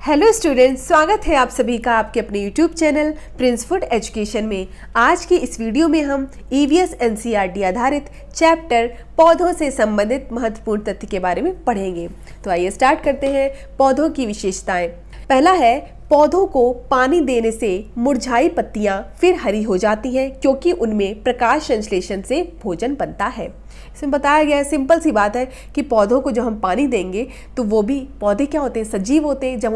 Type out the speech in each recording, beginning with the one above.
Hello students, स्वागत है आप सभी का आपके अपने YouTube channel Prince food education में। आज की इस वीडियो में हम ईवीएस एनसीईआरटी आधारित चैप्टर पौधों से संबंधित महत्वपूर्ण तथ्य के बारे में पढ़ेंगे। तो आइए स्टार्ट करते हैं। पौधों की विशेषताएं। पहला है, पौधों को पानी देने से मुरझाई पत्तियां फिर हरी हो जाती हैं क्योंकि उनमें प्रकाश संश्लेषण से भोजन बनता है। इसमें बताया गया है, सिंपल सी बात है कि पौधों को जब हम पानी देंगे तो वो भी, पौधे क्या होते हैं, सजीव होते हैं। जब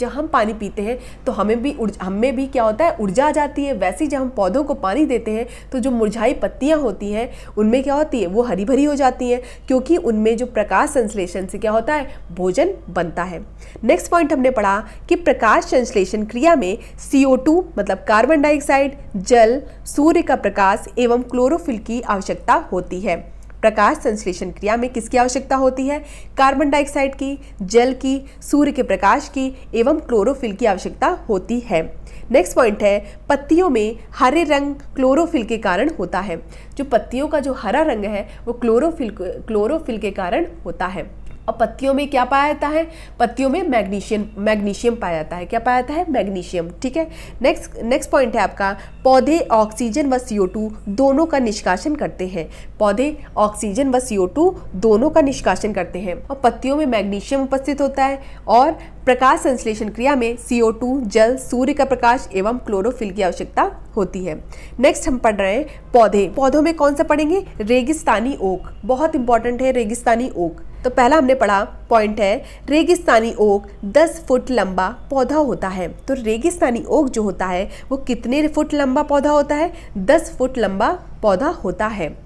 हम पानी पीते हैं तो हमें भी क्या होता है, ऊर्जा आ जाती है। वैसे ही जब हम पौधों को पानी देते हैं तो जो मुरझाई पत्तियां होती हैं उनमें क्या होती है, वो हरी भरी हो जाती हैं क्योंकि उनमें जो प्रकाश संश्लेषण से क्या होता है, भोजन बनता है। नेक्स्ट पॉइंट हमने पढ़ा कि प्रकाश संश्लेषण क्रिया में CO2 मतलब कार्बन डाइऑक्साइड, जल, सूर्य का प्रकाश एवं क्लोरोफिल की आवश्यकता होती है। प्रकाश संश्लेषण क्रिया में किसकी आवश्यकता होती है? कार्बन डाइऑक्साइड की, जल की, सूर्य के प्रकाश की एवं क्लोरोफिल की आवश्यकता होती है। नेक्स्ट पॉइंट है, पत्तियों में हरे रंग क्लोरोफिल के कारण होता है। जो पत्तियों का जो हरा रंग है वो क्लोरोफिल के कारण होता है। और पत्तियों में क्या पाया जाता है? पत्तियों में मैग्नीशियम पाया जाता है। क्या पाया जाता है? मैग्नीशियम। ठीक है। नेक्स्ट पॉइंट है आपका, पौधे ऑक्सीजन व CO2 दोनों का निष्कासन करते हैं। पौधे ऑक्सीजन व CO2 दोनों का निष्कासन करते हैं और पत्तियों में मैग्नीशियम उपस्थित होता है। और प्रकाश संश्लेषण क्रिया में CO2, जल, सूर्य का प्रकाश एवं क्लोरोफिल की आवश्यकता होती है। नेक्स्ट हम पढ़ रहे हैं पौधों में कौन सा पढ़ेंगे? रेगिस्तानी ओक। बहुत इंपॉर्टेंट है रेगिस्तानी ओक। तो पहला हमने पढ़ा पॉइंट है, रेगिस्तानी ओक 10 फुट लंबा पौधा होता है। तो रेगिस्तानी ओक जो होता है वो कितने फुट लंबा पौधा होता है? 10 फुट लंबा पौधा होता है।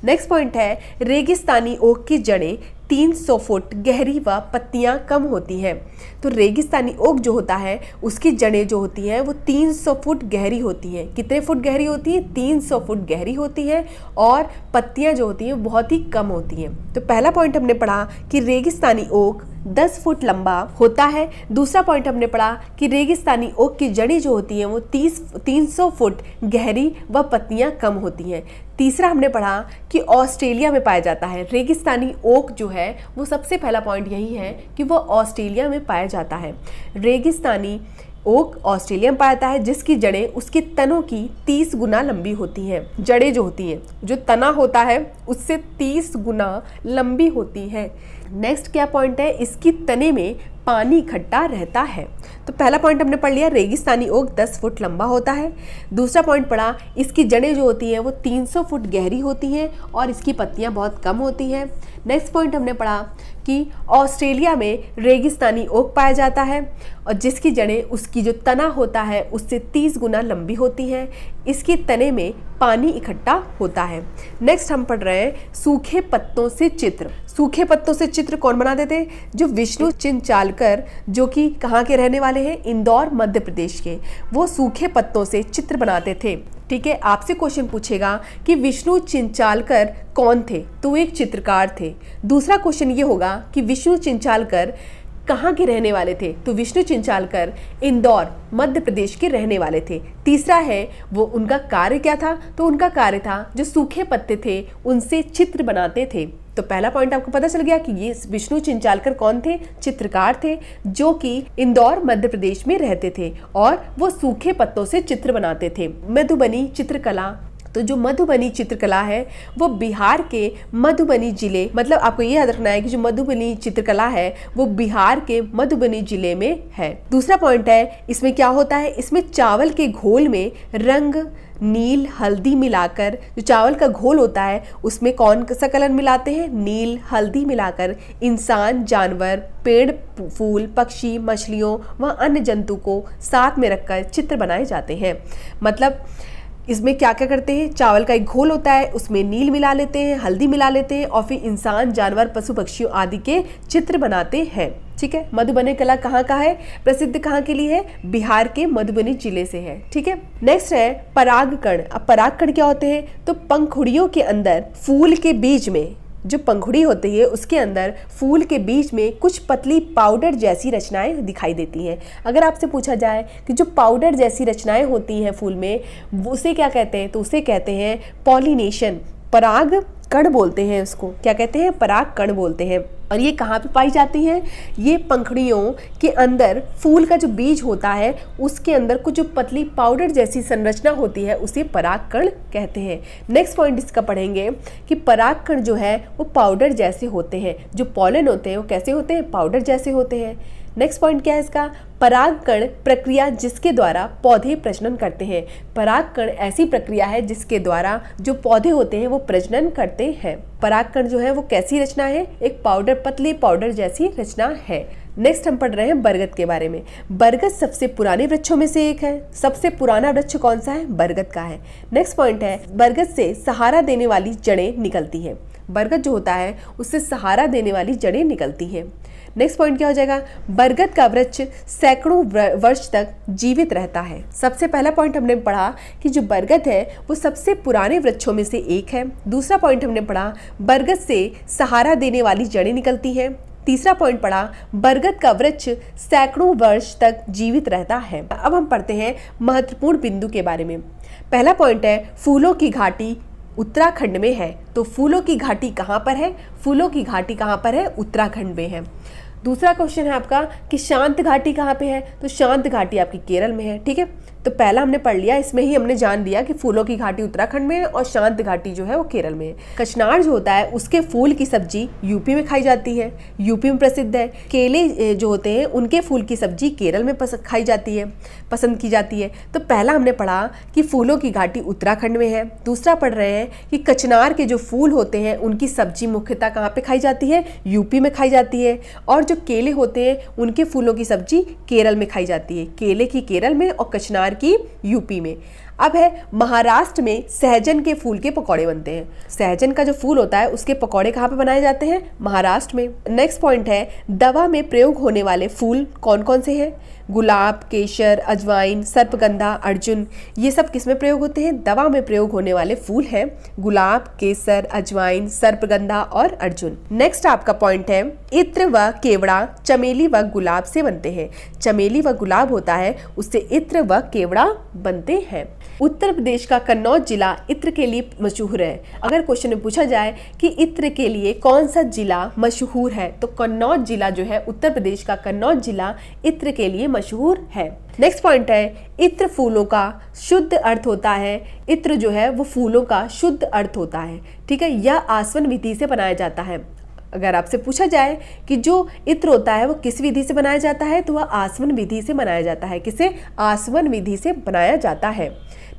नेक्स्ट पॉइंट है, रेगिस्तानी ओक की जड़ें 300 फुट गहरी व पत्तियां कम होती हैं। तो रेगिस्तानी ओक जो होता है उसकी जड़ें जो होती हैं वो 300 फुट गहरी होती हैं। कितने फुट गहरी होती है? 300 फुट गहरी होती है और पत्तियां जो होती हैं बहुत ही कम होती हैं। तो पहला पॉइंट हमने पढ़ा कि रेगिस्तानी ओक 10 फुट लंबा होता है। दूसरा पॉइंट हमने पढ़ा कि रेगिस्तानी ओक की जड़ें जो होती हैं वो 300 फुट गहरी व पत्तियां कम होती हैं। तीसरा हमने पढ़ा कि ऑस्ट्रेलिया में पाया जाता है। रेगिस्तानी ओक जो है वो सबसे पहला पॉइंट यही है कि वो ऑस्ट्रेलिया में पाया जाता है। रेगिस्तानी ओक ऑस्ट्रेलिया में पाया जाता है जिसकी जड़ें उसके तनों की 30 गुना लंबी होती हैं। जड़ें जो होती हैं, जो तना होता है उससे 30 गुना लंबी होती हैं। नेक्स्ट क्या पॉइंट है, इसकी तने में पानी इकट्ठा रहता है। तो पहला पॉइंट हमने पढ़ लिया, रेगिस्तानी ओक 10 फुट लंबा होता है। दूसरा पॉइंट पढ़ा, इसकी जड़ें जो होती हैं वो 300 फुट गहरी होती हैं और इसकी पत्तियां बहुत कम होती हैं। नेक्स्ट पॉइंट हमने पढ़ा कि ऑस्ट्रेलिया में रेगिस्तानी ओक पाया जाता है और जिसकी जड़ें, उसकी जो तना होता है उससे 30 गुना लंबी होती हैं। इसके तने में पानी इकट्ठा होता है। नेक्स्ट हम पढ़ रहे हैं सूखे पत्तों से चित्र। सूखे पत्तों से चित्र कौन बनाते थे? जो विष्णु चिंचालकर, जो कि कहाँ के रहने वाले हैं? इंदौर मध्य प्रदेश के। वो सूखे पत्तों से चित्र बनाते थे। ठीक है। आपसे क्वेश्चन पूछेगा कि विष्णु चिंचालकर कौन थे? तो एक चित्रकार थे। दूसरा क्वेश्चन ये होगा कि विष्णु चिंचालकर कहाँ के रहने वाले थे? तो विष्णु चिंचालकर इंदौर मध्य प्रदेश के रहने वाले थे। तीसरा है वो उनका कार्य क्या था? तो उनका कार्य था जो सूखे पत्ते थे उनसे चित्र बनाते थे। तो पहला पॉइंट आपको पता चल गया कि ये विष्णु चिंचालकर कौन थे? चित्रकार थे जो कि इंदौर मध्य प्रदेश में रहते थे और वो सूखे पत्तों से चित्र बनाते थे। मधुबनी चित्रकला, तो जो मधुबनी चित्रकला है वो बिहार के मधुबनी जिले, मतलब आपको ये याद रखना है कि जो मधुबनी चित्रकला है वो बिहार के मधुबनी जिले में है। दूसरा पॉइंट है, इसमें क्या होता है? इसमें चावल के घोल में रंग, नील, हल्दी मिलाकर, जो चावल का घोल होता है उसमें कौन सा कलर मिलाते हैं? नील, हल्दी मिलाकर इंसान, जानवर, पेड़, फूल, पक्षी, मछलियों व अन्य जंतु को साथ में रखकर चित्र बनाए जाते हैं। मतलब इसमें क्या क्या करते हैं? चावल का एक घोल होता है, उसमें नील मिला लेते हैं, हल्दी मिला लेते हैं और फिर इंसान, जानवर, पशु पक्षियों आदि के चित्र बनाते हैं। ठीक है। मधुबनी कला कहाँ का है? प्रसिद्ध कहाँ के लिए है? बिहार के मधुबनी जिले से है। ठीक है। नेक्स्ट है परागकण। अब परागकण क्या होते हैं? तो पंखुड़ियों के अंदर फूल के बीज में, जो पंखुड़ी होती है उसके अंदर फूल के बीच में कुछ पतली पाउडर जैसी रचनाएं दिखाई देती हैं। अगर आपसे पूछा जाए कि जो पाउडर जैसी रचनाएं होती हैं फूल में, उसे क्या कहते हैं? तो उसे कहते हैं पॉलिनेशन। पराग कण बोलते हैं उसको। क्या कहते हैं? पराग कण बोलते हैं। और ये कहाँ पे पाई जाती हैं? ये पंखुड़ियों के अंदर फूल का जो बीज होता है उसके अंदर कुछ जो पतली पाउडर जैसी संरचना होती है उसे परागकण कहते हैं। नेक्स्ट पॉइंट इसका पढ़ेंगे कि परागकण जो है वो पाउडर जैसे होते हैं, जो पॉलन होते हैं वो कैसे होते हैं? पाउडर जैसे होते हैं। नेक्स्ट पॉइंट क्या है इसका? परागकण प्रक्रिया जिसके द्वारा पौधे प्रजनन करते हैं। परागकण ऐसी प्रक्रिया है जिसके द्वारा जो पौधे होते हैं वो प्रजनन करते हैं। परागकण जो है वो कैसी रचना है? एक पाउडर, पतली पाउडर जैसी रचना है। नेक्स्ट हम पढ़ रहे हैं बरगद के बारे में। बरगद सबसे पुराने वृक्षों में से एक है। सबसे पुराना वृक्ष कौन सा है? बरगद का है। नेक्स्ट पॉइंट है बरगद से सहारा देने वाली जड़ें निकलती हैं। बरगद जो होता है उससे सहारा देने वाली जड़ें निकलती हैं। नेक्स्ट पॉइंट क्या हो जाएगा? बरगद का वृक्ष सैकड़ों वर्ष तक जीवित रहता है। सबसे पहला पॉइंट हमने पढ़ा कि जो बरगद है वो सबसे पुराने वृक्षों में से एक है। दूसरा पॉइंट हमने पढ़ा बरगद से सहारा देने वाली जड़ें निकलती हैं। तीसरा पॉइंट पढ़ा बरगद का वृक्ष सैकड़ों वर्ष तक जीवित रहता है। अब हम पढ़ते हैं महत्वपूर्ण बिंदु के बारे में। पहला पॉइंट है फूलों की घाटी उत्तराखंड में है। तो फूलों की घाटी कहाँ पर है? फूलों की घाटी कहाँ पर है? उत्तराखंड में है। दूसरा क्वेश्चन है आपका कि शांत घाटी कहाँ पे है? तो शांत घाटी आपकी केरल में है। ठीक है, तो पहला हमने पढ़ लिया, इसमें ही हमने जान लिया कि फूलों की घाटी उत्तराखंड में है और शांत घाटी जो है वो केरल में है। कचनार जो होता है उसके फूल की सब्जी यूपी में खाई जाती है, यूपी में प्रसिद्ध है। केले जो होते हैं उनके फूल की सब्जी केरल में खाई जाती है, पसंद की जाती है। तो पहला हमने पढ़ा कि फूलों की घाटी उत्तराखंड में है। दूसरा पढ़ रहे हैं कि कचनार के जो फूल होते हैं उनकी सब्जी मुख्यतः कहाँ पे खाई जाती है? यूपी में खाई जाती है। और जो केले होते हैं उनके फूलों की सब्जी केरल में खाई जाती है। केले की केरल में और कचनार की यूपी में। अब है महाराष्ट्र में सहजन के फूल के पकौड़े बनते हैं। सहजन का जो फूल होता है उसके पकौड़े कहाँ पे बनाए जाते हैं? महाराष्ट्र में। नेक्स्ट पॉइंट है दवा में प्रयोग होने वाले फूल कौन कौन से हैं? गुलाब, केसर, अजवाइन, सर्पगंधा, अर्जुन, ये सब किस में प्रयोग होते हैं? दवा में प्रयोग होने वाले फूल हैं गुलाब, केसर, अजवाइन, सर्पगंधा और अर्जुन। नेक्स्ट आपका पॉइंट है इत्र व केवड़ा चमेली व गुलाब से बनते हैं। चमेली व गुलाब होता है उससे इत्र व केवड़ा बनते हैं। उत्तर प्रदेश का कन्नौज जिला इत्र के लिए मशहूर है। अगर क्वेश्चन में पूछा जाए कि इत्र के लिए कौन सा जिला मशहूर है तो कन्नौज जिला जो है, उत्तर प्रदेश का कन्नौज जिला इत्र के लिए मशहूर है। नेक्स्ट पॉइंट है इत्र फूलों का शुद्ध अर्थ होता है। इत्र जो है वो फूलों का शुद्ध अर्थ होता है। ठीक है, यह आसवन विधि से बनाया जाता है। अगर आपसे पूछा जाए कि जो इत्र होता है वो किस विधि से बनाया जाता है तो वह आसवन विधि से बनाया जाता है। किसे? आसवन विधि से बनाया जाता है।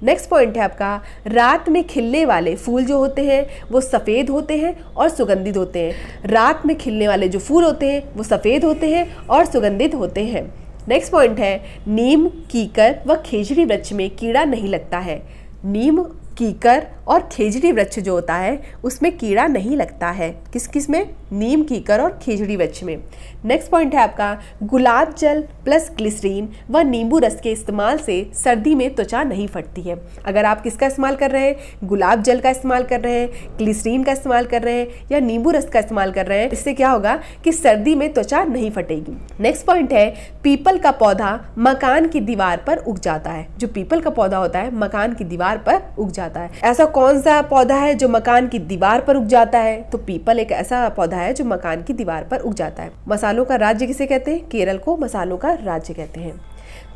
नेक्स्ट पॉइंट है आपका रात में खिलने वाले फूल जो होते हैं वो सफ़ेद होते हैं और सुगंधित होते हैं। रात में खिलने वाले जो फूल होते हैं वो सफ़ेद होते हैं और सुगंधित होते हैं। नेक्स्ट पॉइंट है नीम, कीकर व खेजड़ी वृक्ष में कीड़ा नहीं लगता है। नीम, कीकर और खेजड़ी वृक्ष जो होता है उसमें कीड़ा नहीं लगता है। किस किस में? नीम, कीकर और खेजड़ी वृक्ष में। नेक्स्ट पॉइंट है आपका गुलाब जल प्लस ग्लिसरीन व नींबू रस के इस्तेमाल से सर्दी में त्वचा नहीं फटती है। अगर आप किसका इस्तेमाल कर रहे हैं? गुलाब जल का इस्तेमाल कर रहे हैं, ग्लिसरीन का इस्तेमाल कर रहे हैं या नींबू रस का इस्तेमाल कर रहे हैं, इससे क्या होगा कि सर्दी में त्वचा नहीं फटेगी। नेक्स्ट पॉइंट है पीपल का पौधा मकान की दीवार पर उग जाता है। जो पीपल का पौधा होता है मकान की दीवार पर उग जाता है। ऐसा कौन सा पौधा है जो मकान की दीवार पर उग जाता है? तो पीपल एक ऐसा पौधा है जो मकान की दीवार पर उग जाता है। मसालों का राज्य किसे कहते हैं? केरल को मसालों का राज्य कहते हैं।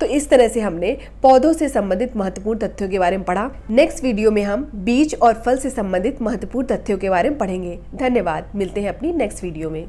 तो इस तरह से हमने पौधों से संबंधित महत्वपूर्ण तथ्यों के बारे में पढ़ा। नेक्स्ट वीडियो में हम बीज और फल से संबंधित महत्वपूर्ण तथ्यों के बारे में पढ़ेंगे। धन्यवाद, मिलते हैं अपनी नेक्स्ट वीडियो में।